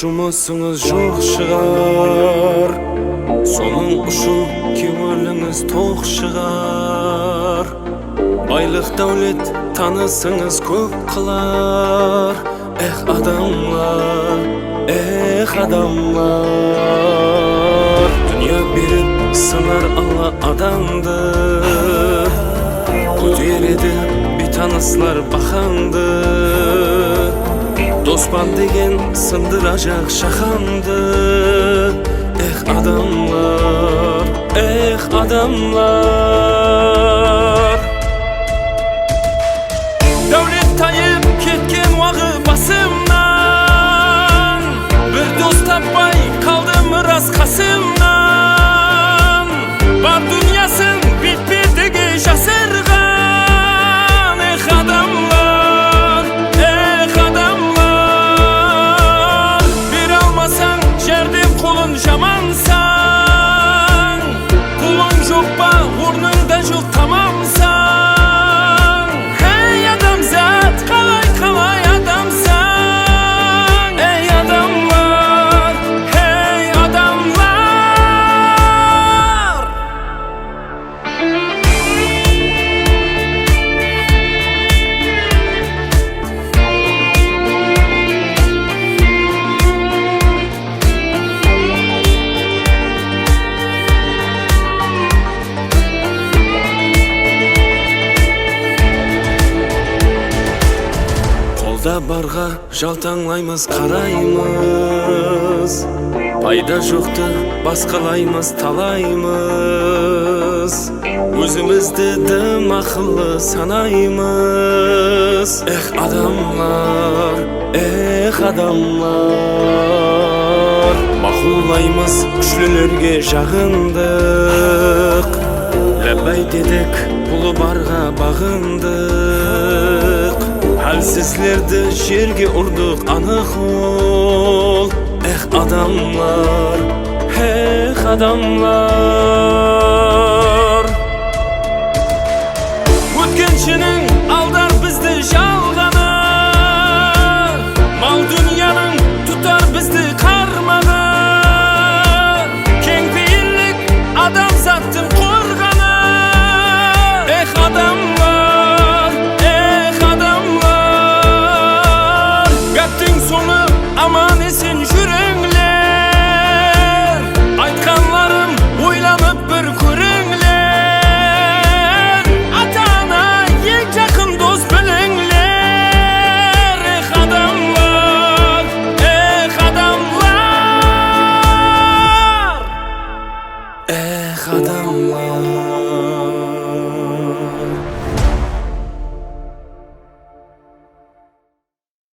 Шумысыңыз жоқ шығар, соның ұшыл көңіліңіз тоқ шығар. Байлық дәулет танысыңыз көп қылар. Эх адамлар, дүния беріп сынар алла адамды, көтереді бейтаныслар бақанды. Доспан деген сындырacak шаханды. Эх адамлар, дәулет тайып кеткен уағы басымнан, бір дос таппай қалдым рас қасымнан. Бар дүниясын бет-бетіге жасырған. Эх адамлар, бере алмасаң жәрдем қолын жамансаң, қолың жоқ па орныңда жоқ тамамсың. Ей адамзат, қалай адамсың? Ей адамлар, қолда барға жалтаңлаймыз, қараймыз. Пайда жоқты басқалаймыз, талаймыз. Өзімізді дым ақылы санаймыз. Эх адамлар, мақұлаймыз, күшлілерге жағындық. Ләббай дедік, бұлы барға бағындық. Әлсізлерді жерге ұрдық, анық ол. Эх адамлар, өткеншінің алдар бізді жалғаны, мал дүнияның тұтар бізді қармағы. Кең пейілік адамзаттың қорғаны. Эх адамлар, гәптің соңы